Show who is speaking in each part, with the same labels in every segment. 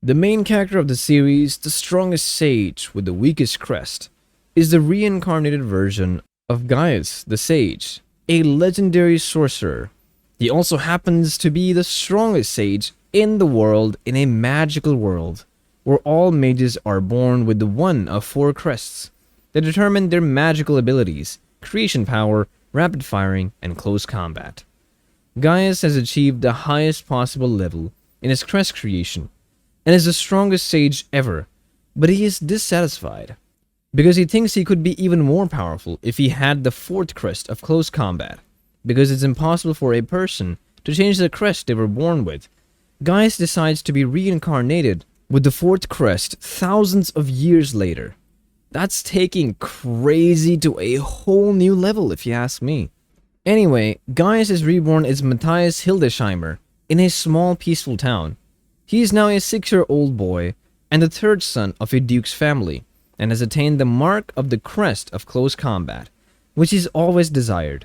Speaker 1: The main character of the series, the strongest sage with the weakest crest, is the reincarnated version of Gaius the Sage, a legendary sorcerer. He also happens to be the strongest sage in the world in a magical world, where all mages are born with the one of four crests that determine their magical abilities, creation power, rapid firing, and close combat. Gaius has achieved the highest possible level in his crest creation, and is the strongest sage ever, but he is dissatisfied, because he thinks he could be even more powerful if he had the fourth crest of close combat, because it's impossible for a person to change the crest they were born with. Gaius decides to be reincarnated with the fourth crest thousands of years later. That's taking crazy to a whole new level if you ask me. Anyway, Gaius is reborn as Matthias Hildesheimer in a small peaceful town. He is now a 6-year-old boy and the third son of a duke's family, and has attained the mark of the crest of close combat, which he's always desired.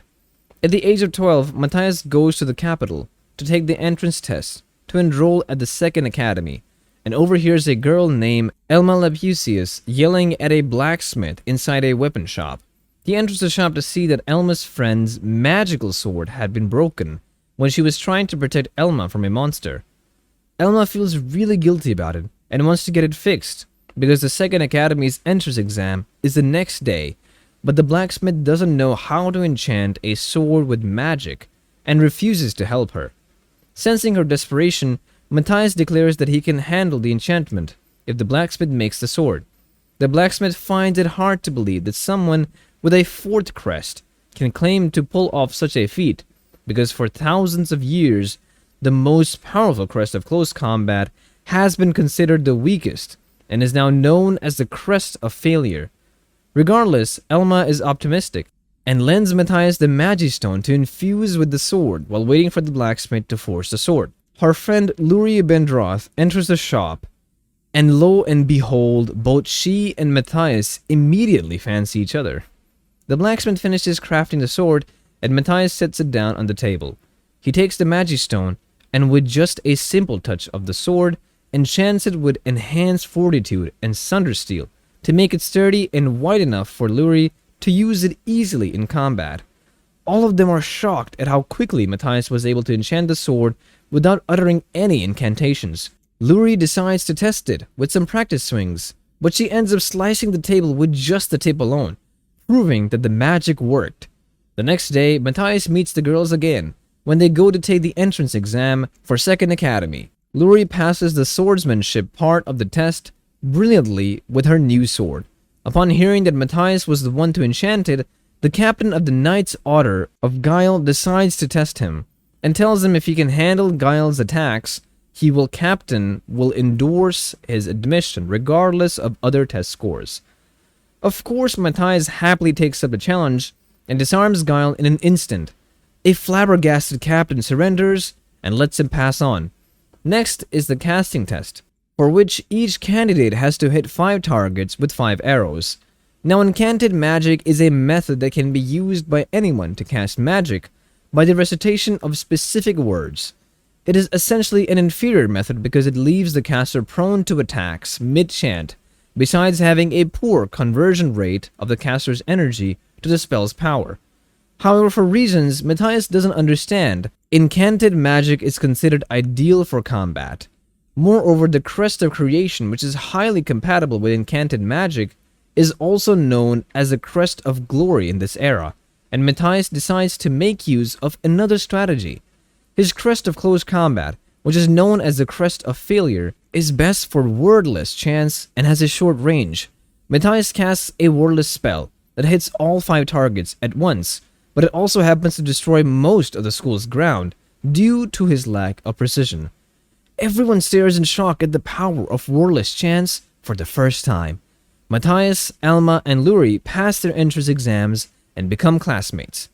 Speaker 1: At the age of 12, Matthias goes to the capital to take the entrance test to enroll at the second academy, and overhears a girl named Elma Lapucius yelling at a blacksmith inside a weapon shop. He enters the shop to see that Elma's friend's magical sword had been broken when she was trying to protect Elma from a monster. Elma feels really guilty about it and wants to get it fixed, because the second academy's entrance exam is the next day, but the blacksmith doesn't know how to enchant a sword with magic and refuses to help her. Sensing her desperation, Matthias declares that he can handle the enchantment if the blacksmith makes the sword. The blacksmith finds it hard to believe that someone with a fourth crest can claim to pull off such a feat, because for thousands of years, the most powerful crest of close combat has been considered the weakest, and is now known as the crest of failure. Regardless, Elma is optimistic, and lends Matthias the Magistone to infuse with the sword while waiting for the blacksmith to forge the sword. Her friend Lurie Bendroth enters the shop, and lo and behold, both she and Matthias immediately fancy each other. The blacksmith finishes crafting the sword, and Matthias sets it down on the table. He takes the Magistone, and with just a simple touch of the sword, enchants it with enhanced fortitude and sundersteel to make it sturdy and wide enough for Lurie to use it easily in combat. All of them are shocked at how quickly Matthias was able to enchant the sword without uttering any incantations. Lurie decides to test it with some practice swings, but she ends up slicing the table with just the tip alone, proving that the magic worked. The next day, Matthias meets the girls again when they go to take the entrance exam for second academy. Lurie passes the swordsmanship part of the test brilliantly with her new sword. Upon hearing that Matthias was the one to enchant it, the captain of the Knights Order of Guile decides to test him, and tells him if he can handle Guile's attacks, he will endorse his admission regardless of other test scores. Of course, Matthias happily takes up the challenge and disarms Guile in an instant. A flabbergasted captain surrenders and lets him pass on. Next is the casting test, for which each candidate has to hit 5 targets with 5 arrows. Now, incanted magic is a method that can be used by anyone to cast magic by the recitation of specific words. It is essentially an inferior method because it leaves the caster prone to attacks mid-chant, besides having a poor conversion rate of the caster's energy to the spell's power. However, for reasons Matthias doesn't understand, incanted magic is considered ideal for combat. Moreover, the crest of creation, which is highly compatible with incanted magic, is also known as the crest of glory in this era, and Matthias decides to make use of another strategy. His crest of close combat, which is known as the crest of failure, is best for wordless chants and has a short range. Matthias casts a wordless spell that hits all 5 targets at once, but it also happens to destroy most of the school's ground due to his lack of precision. Everyone stares in shock at the power of wordless chants for the first time. Matthias, Alma, and Lurie pass their entrance exams and become classmates.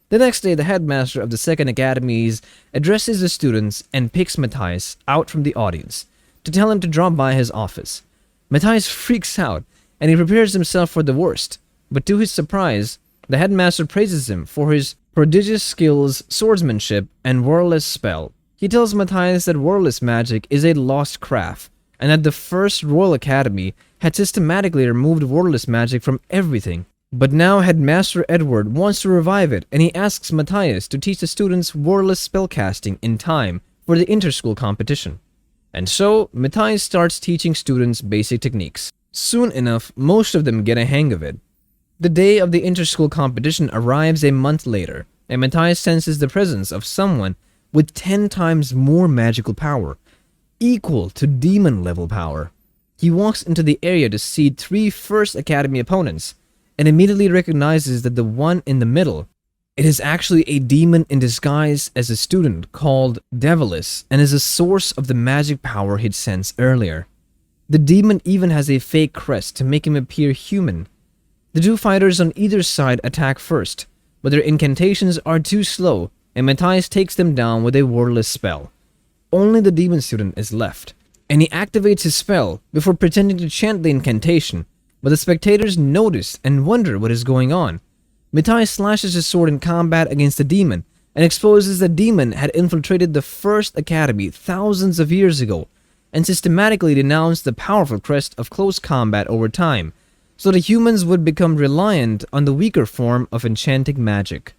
Speaker 1: The next day, the headmaster of the second academies addresses the students and picks Matthias out from the audience to tell him to drop by his office. Matthias freaks out and he prepares himself for the worst, but to his surprise, the headmaster praises him for his prodigious skills, swordsmanship, and wordless spell. He tells Matthias that wordless magic is a lost craft, and that the first Royal Academy had systematically removed wordless magic from everything. But now Headmaster Edward wants to revive it, and he asks Matthias to teach the students wordless spellcasting in time for the inter-school competition. And so, Matthias starts teaching students basic techniques. Soon enough, most of them get a hang of it. The day of the inter-school competition arrives a month later, and Matthias senses the presence of someone with 10 times more magical power, equal to demon-level power. He walks into the area to see 3 First Academy opponents, and immediately recognizes that the one in the middle, it is actually a demon in disguise as a student called Devilis, and is a source of the magic power he'd sensed earlier. The demon even has a fake crest to make him appear human. The 2 fighters on either side attack first, but their incantations are too slow, and Matthias takes them down with a wordless spell. Only the demon student is left, and he activates his spell before pretending to chant the incantation, but the spectators notice and wonder what is going on. Matthias slashes his sword in combat against the demon, and exposes the demon had infiltrated the First Academy thousands of years ago, and systematically denounced the powerful crest of close combat over time, so the humans would become reliant on the weaker form of enchanting magic.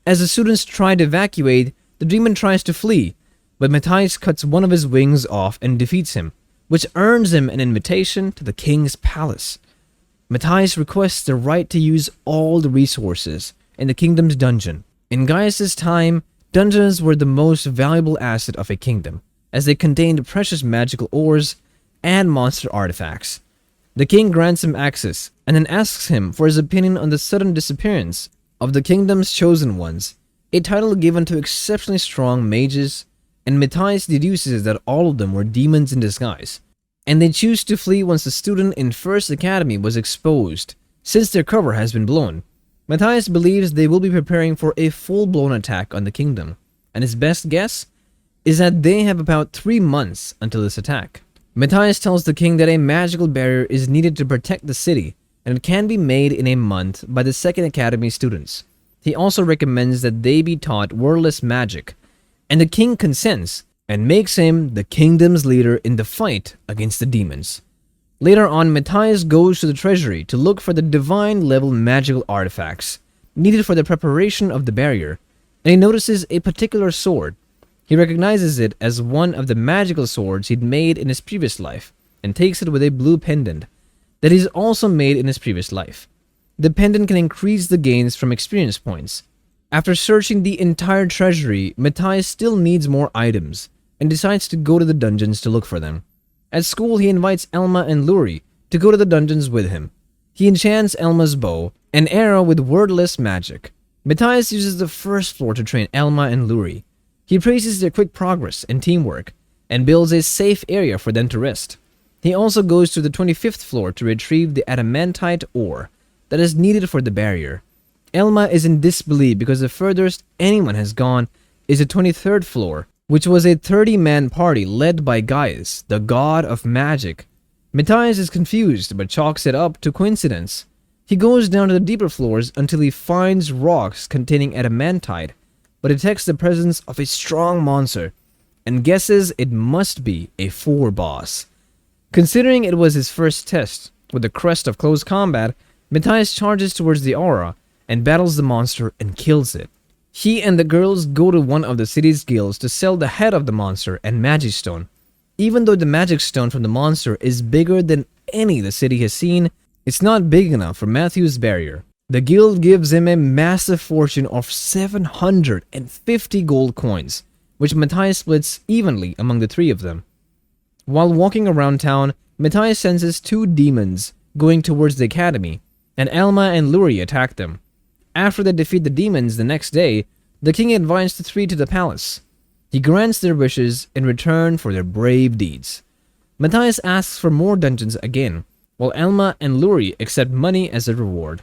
Speaker 1: As the students try to evacuate, the demon tries to flee, but Matthias cuts one of his wings off and defeats him, which earns him an invitation to the king's palace. Matthias requests the right to use all the resources in the kingdom's dungeon. In Gaius' time, dungeons were the most valuable asset of a kingdom, as they contained precious magical ores and monster artifacts. The king grants him access, and then asks him for his opinion on the sudden disappearance of the kingdom's chosen ones, a title given to exceptionally strong mages, and Matthias deduces that all of them were demons in disguise, and they choose to flee once the student in First Academy was exposed, since their cover has been blown. Matthias believes they will be preparing for a full-blown attack on the kingdom, and his best guess is that they have about 3 months until this attack. Matthias tells the king that a magical barrier is needed to protect the city, and it can be made in a month by the Second Academy students. He also recommends that they be taught wordless magic, and the king consents, and makes him the kingdom's leader in the fight against the demons. Later on, Matthias goes to the treasury to look for the divine-level magical artifacts needed for the preparation of the barrier, and he notices a particular sword. He recognizes it as one of the magical swords he'd made in his previous life, and takes it with a blue pendant that he's also made in his previous life. The pendant can increase the gains from experience points. After searching the entire treasury, Matthias still needs more items, and decides to go to the dungeons to look for them. At school, he invites Elma and Luri to go to the dungeons with him. He enchants Elma's bow and arrow with wordless magic. Matthias uses the first floor to train Elma and Luri. He praises their quick progress and teamwork, and builds a safe area for them to rest. He also goes to the 25th floor to retrieve the adamantite ore that is needed for the barrier. Elma is in disbelief because the furthest anyone has gone is the 23rd floor, which was a 30-man party led by Gaius, the god of magic. Matthias is confused but chalks it up to coincidence. He goes down to the deeper floors until he finds rocks containing adamantite, but detects the presence of a strong monster and guesses it must be a 4 boss. Considering it was his first test with the crest of close combat, Matthias charges towards the aura and battles the monster and kills it. He and the girls go to one of the city's guilds to sell the head of the monster and magic stone. Even though the magic stone from the monster is bigger than any the city has seen, it's not big enough for Matthew's barrier. The guild gives him a massive fortune of 750 gold coins, which Matthias splits evenly among the 3 of them. While walking around town, Matthias senses 2 demons going towards the academy, and Elma and Luri attack them. After they defeat the demons the next day, the king invites the 3 to the palace. He grants their wishes in return for their brave deeds. Matthias asks for more dungeons again, while Elma and Luri accept money as a reward.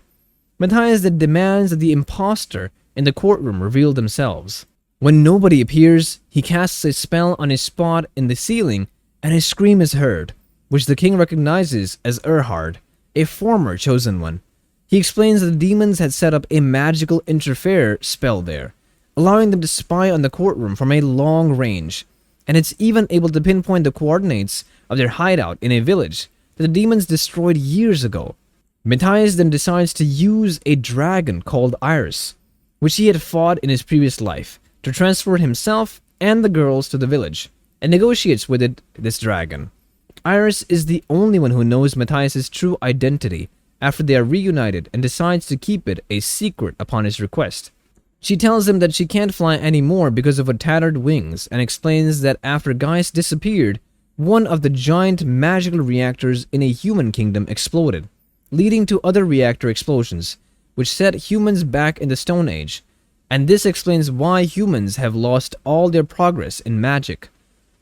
Speaker 1: Matthias then demands that the impostor in the courtroom reveal themselves. When nobody appears, he casts a spell on a spot in the ceiling, and a scream is heard, which the king recognizes as Erhard, a former chosen one. He explains that the demons had set up a magical interfere spell there, allowing them to spy on the courtroom from a long range. and it's even able to pinpoint the coordinates of their hideout in a village that the demons destroyed years ago. Matthias then decides to use a dragon called Iris, which he had fought in his previous life, to transport himself and the girls to the village, and negotiates with this dragon. Iris is the only one who knows Matthias' true identity after they are reunited, and decides to keep it a secret upon his request. She tells him that she can't fly anymore because of her tattered wings, and explains that after Gaius disappeared, one of the giant magical reactors in a human kingdom exploded, leading to other reactor explosions, which set humans back in the Stone Age, and this explains why humans have lost all their progress in magic.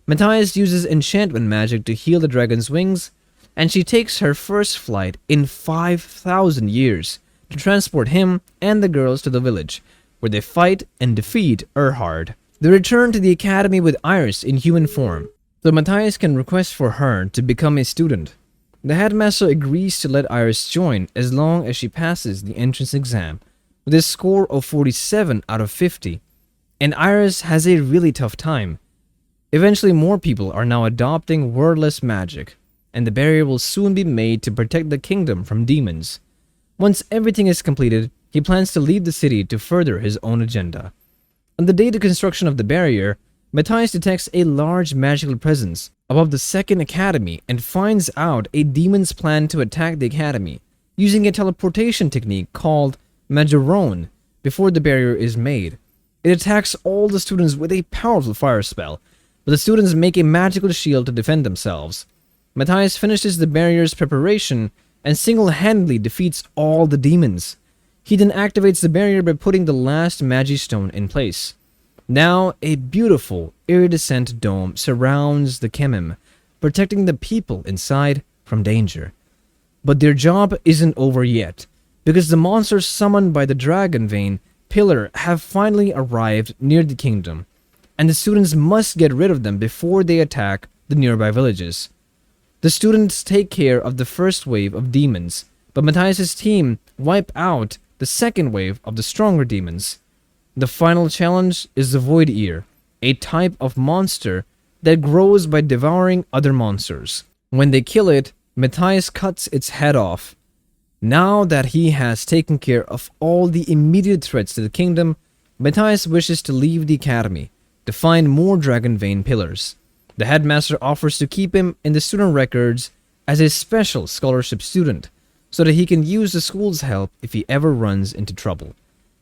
Speaker 1: Matthias uses enchantment magic to heal the dragon's wings, and she takes her first flight in 5,000 years to transport him and the girls to the village, where they fight and defeat Erhard. They return to the academy with Iris in human form, so Matthias can request for her to become a student. The headmaster agrees to let Iris join as long as she passes the entrance exam with a score of 47 out of 50, and Iris has a really tough time. Eventually, more people are now adopting wordless magic, and the barrier will soon be made to protect the kingdom from demons. Once everything is completed, he plans to leave the city to further his own agenda. On the day of the construction of the barrier, Matthias detects a large magical presence above the second academy and finds out a demon's plan to attack the academy using a teleportation technique called Majoron before the barrier is made. It attacks all the students with a powerful fire spell, but the students make a magical shield to defend themselves. Matthias finishes the barrier's preparation and single-handedly defeats all the demons. He then activates the barrier by putting the last Magistone in place. Now, a beautiful, iridescent dome surrounds the Kemim, protecting the people inside from danger. But their job isn't over yet, because the monsters summoned by the Dragon Vein Pillar have finally arrived near the kingdom, and the students must get rid of them before they attack the nearby villages. The students take care of the first wave of demons, but Matthias' team wipe out the second wave of the stronger demons. The final challenge is the Void Ear, a type of monster that grows by devouring other monsters. When they kill it, Matthias cuts its head off. Now that he has taken care of all the immediate threats to the kingdom, Matthias wishes to leave the academy to find more Dragon Vein pillars. The headmaster offers to keep him in the student records as a special scholarship student, so that he can use the school's help if he ever runs into trouble.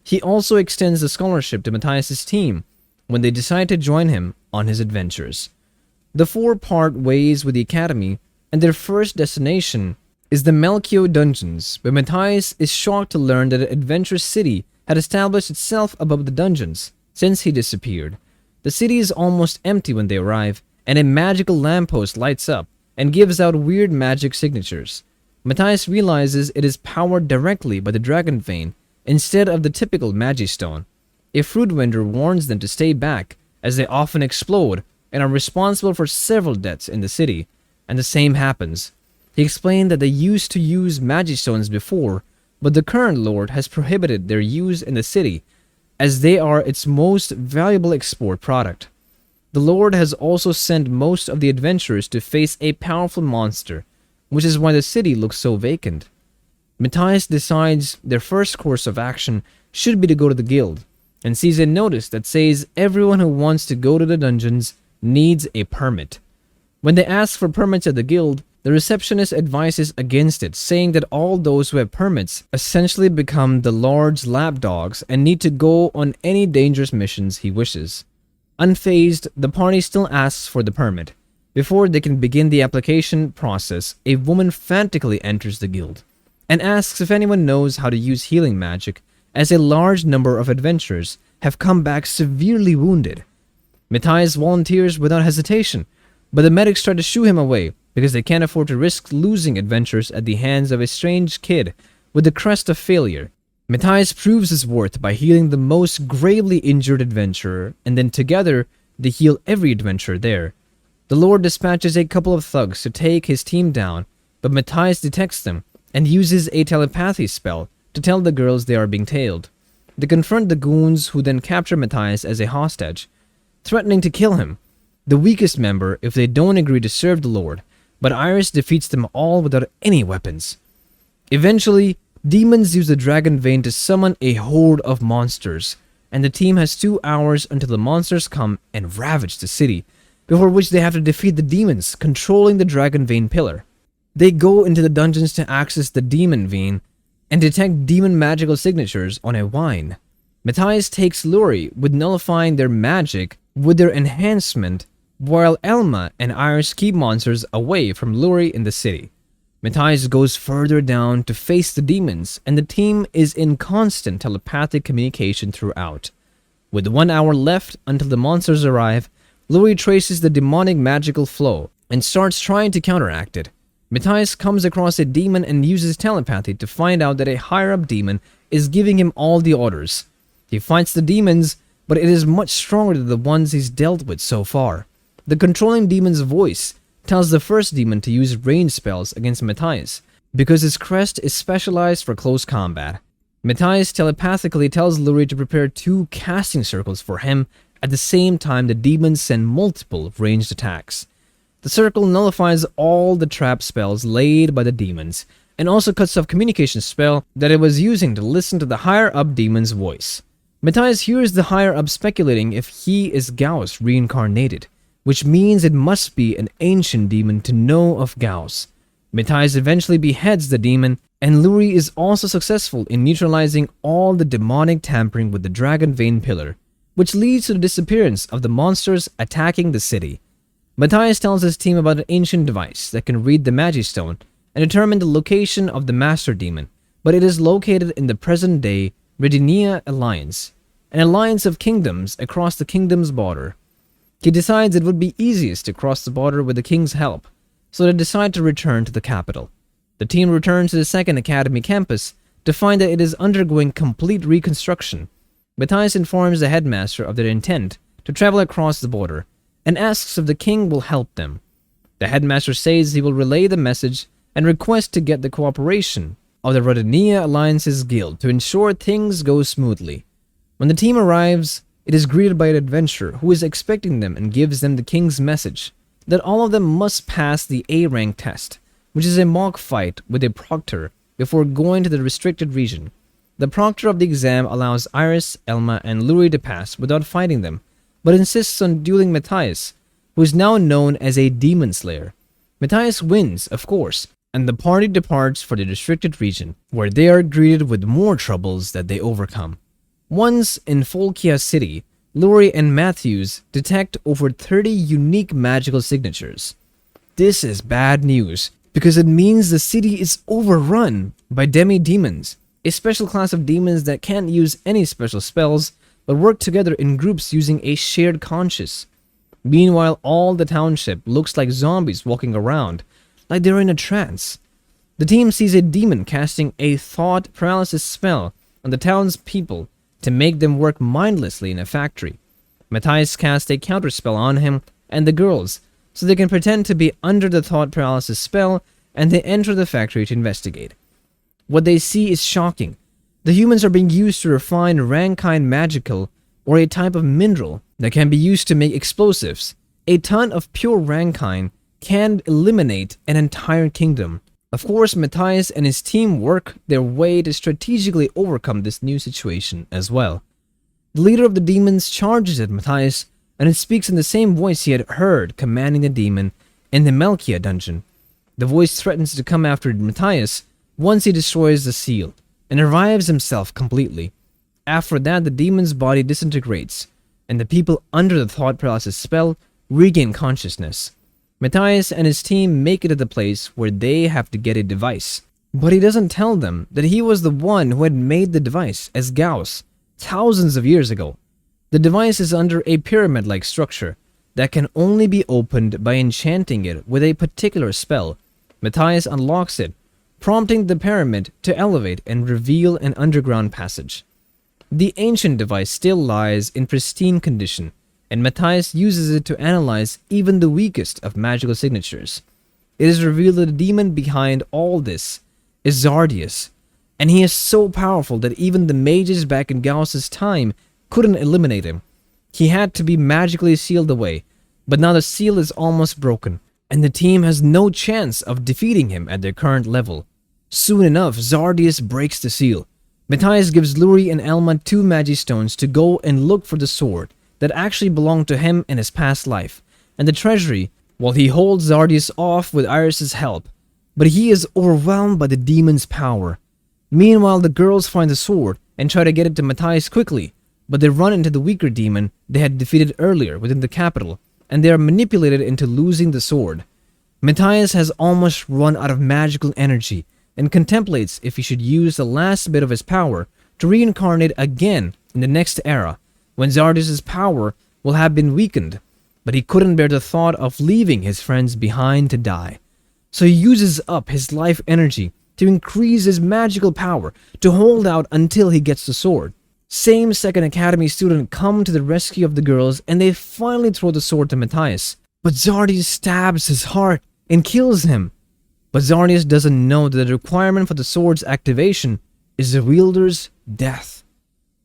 Speaker 1: He also extends the scholarship to Matthias' team when they decide to join him on his adventures. The four part ways with the academy, and their first destination is the Melchior dungeons, where Matthias is shocked to learn that an adventurous city had established itself above the dungeons since he disappeared. The city is almost empty when they arrive, and a magical lamppost lights up and gives out weird magic signatures. Matthias realizes it is powered directly by the Dragon Vein instead of the typical Magistone. A fruit vendor warns them to stay back, as they often explode and are responsible for several deaths in the city, and the same happens. He explained that they used to use Magistones before, but the current lord has prohibited their use in the city, as they are its most valuable export product. The Lord has also sent most of the adventurers to face a powerful monster, which is why the city looks so vacant. Matthias decides their first course of action should be to go to the guild, and sees a notice that says everyone who wants to go to the dungeons needs a permit. When they ask for permits at the guild, the receptionist advises against it, saying that all those who have permits essentially become the Lord's lapdogs and need to go on any dangerous missions he wishes. Unfazed, the party still asks for the permit. Before they can begin the application process, a woman frantically enters the guild and asks if anyone knows how to use healing magic, as a large number of adventurers have come back severely wounded. Matthias volunteers without hesitation, but the medics try to shoo him away because they can't afford to risk losing adventurers at the hands of a strange kid with the crest of failure. Matthias proves his worth by healing the most gravely injured adventurer, and then together they heal every adventurer there. The Lord dispatches a couple of thugs to take his team down, but Matthias detects them and uses a telepathy spell to tell the girls they are being tailed. They confront the goons, who then capture Matthias as a hostage, threatening to kill him. the weakest member if they don't agree to serve the Lord, but Iris defeats them all without any weapons. Eventually, demons use the dragon vein to summon a horde of monsters, and the team has 2 hours until the monsters come and ravage the city, before which they have to defeat the demons controlling the dragon vein pillar. They go into the dungeons to access the demon vein and detect demon magical signatures on a wine. Matthias takes Luri with nullifying their magic with their enhancement, while Elma and Iris keep monsters away from Luri in the city. Matthias goes further down to face the demons, and the team is in constant telepathic communication throughout. With 1 hour left until the monsters arrive, Luri traces the demonic magical flow and starts trying to counteract it. Matthias comes across a demon and uses telepathy to find out that a higher-up demon is giving him all the orders. He fights the demons, but it is much stronger than the ones he's dealt with so far. The controlling demon's voice tells the first demon to use range spells against Matthias, because his crest is specialized for close combat. Matthias telepathically tells Luri to prepare 2 casting circles for him. At the same time, the demons send multiple ranged attacks. The circle nullifies all the trap spells laid by the demons, and also cuts off communication spell that it was using to listen to the higher-up demon's voice. Matthias hears the higher-up speculating if he is Gauss reincarnated, which means it must be an ancient demon to know of Gauss. Matthias eventually beheads the demon, and Luri is also successful in neutralizing all the demonic tampering with the dragon vein pillar, which leads to the disappearance of the monsters attacking the city. Matthias tells his team about an ancient device that can read the Magistone and determine the location of the master demon, but it is located in the present-day Redenia Alliance, an alliance of kingdoms across the kingdom's border. He decides it would be easiest to cross the border with the king's help, so they decide to return to the capital. The team returns to the second academy campus to find that it is undergoing complete reconstruction. Matthias informs the headmaster of their intent to travel across the border and asks if the king will help them. The headmaster says he will relay the message and request to get the cooperation of the Redenia Alliance's guild to ensure things go smoothly. When the team arrives, it is greeted by an adventurer who is expecting them and gives them the king's message that all of them must pass the A-rank test, which is a mock fight with a proctor before going to the restricted region. The proctor of the exam allows Iris, Elma, and Luri to pass without fighting them, but insists on dueling Matthias, who is now known as a demon slayer. Matthias wins, of course, and the party departs for the restricted region, where they are greeted with more troubles that they overcome. Once in Folkia City, Luri and Matthews detect over 30 unique magical signatures. This is bad news, because it means the city is overrun by demi-demons, a special class of demons that can't use any special spells, but work together in groups using a shared conscience. Meanwhile, all the township looks like zombies walking around, like they're in a trance. The team sees a demon casting a thought paralysis spell on the town's people to make them work mindlessly in a factory. Matthias casts a counterspell on him and the girls, so they can pretend to be under the thought paralysis spell, and they enter the factory to investigate. What they see is shocking. The humans are being used to refine rankine magical, or a type of mineral that can be used to make explosives. A ton of pure rankine can eliminate an entire kingdom. Of course, Matthias and his team work their way to strategically overcome this new situation as well. The leader of the demons charges at Matthias, and it speaks in the same voice he had heard commanding the demon in the Melkia dungeon. The voice threatens to come after Matthias once he destroys the seal, and revives himself completely. After that, the demon's body disintegrates, and the people under the thought paralysis spell regain consciousness. Matthias and his team make it to the place where they have to get a device, but he doesn't tell them that he was the one who had made the device as Gauss thousands of years ago. The device is under a pyramid-like structure that can only be opened by enchanting it with a particular spell. Matthias unlocks it, prompting the pyramid to elevate and reveal an underground passage. The ancient device still lies in pristine condition, and Matthias uses it to analyze even the weakest of magical signatures. It is revealed that the demon behind all this is Zardius, and he is so powerful that even the mages back in Gauss's time couldn't eliminate him. He had to be magically sealed away, But now the seal is almost broken, and the team has no chance of defeating him at their current level. Soon enough, Zardius breaks the seal. Matthias gives Luri and Elma 2 Magistones to go and look for the sword that actually belonged to him in his past life, and the treasury, while he holds Zardius off with Iris' help. But he is overwhelmed by the demon's power. Meanwhile, the girls find the sword and try to get it to Matthias quickly, but they run into the weaker demon they had defeated earlier within the capital, and they are manipulated into losing the sword. Matthias has almost run out of magical energy and contemplates if he should use the last bit of his power to reincarnate again in the next era, when Zardius' power will have been weakened, but he couldn't bear the thought of leaving his friends behind to die. So he uses up his life energy to increase his magical power to hold out until he gets the sword. Same Second Academy student come to the rescue of the girls, and they finally throw the sword to Matthias. But Zardius stabs his heart and kills him. But Zardius doesn't know that the requirement for the sword's activation is the wielder's death.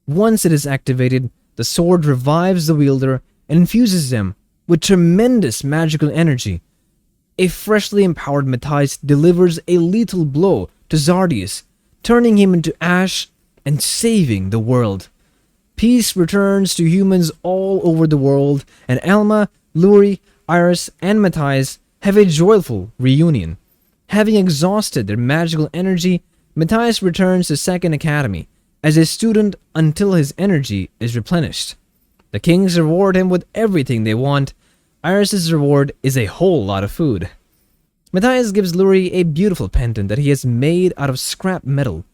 Speaker 1: Once it is activated, the sword revives the wielder and infuses them with tremendous magical energy. A freshly empowered Matthias delivers a lethal blow to Zardius, turning him into ash and saving the world. Peace returns to humans all over the world, and Elma, Luri, Iris, and Matthias have a joyful reunion. Having exhausted their magical energy, Matthias returns to Second Academy as a student until his energy is replenished. The kings reward him with everything they want. Iris' reward is a whole lot of food. Matthias gives Luri a beautiful pendant that he has made out of scrap metal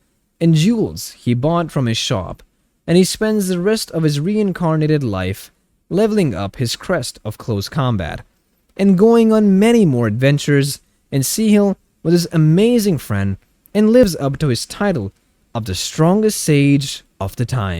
Speaker 1: and jewels he bought from his shop, and he spends the rest of his reincarnated life leveling up his crest of close combat and going on many more adventures in Sea Hill with his amazing friend, and lives up to his title of the strongest sage of the time.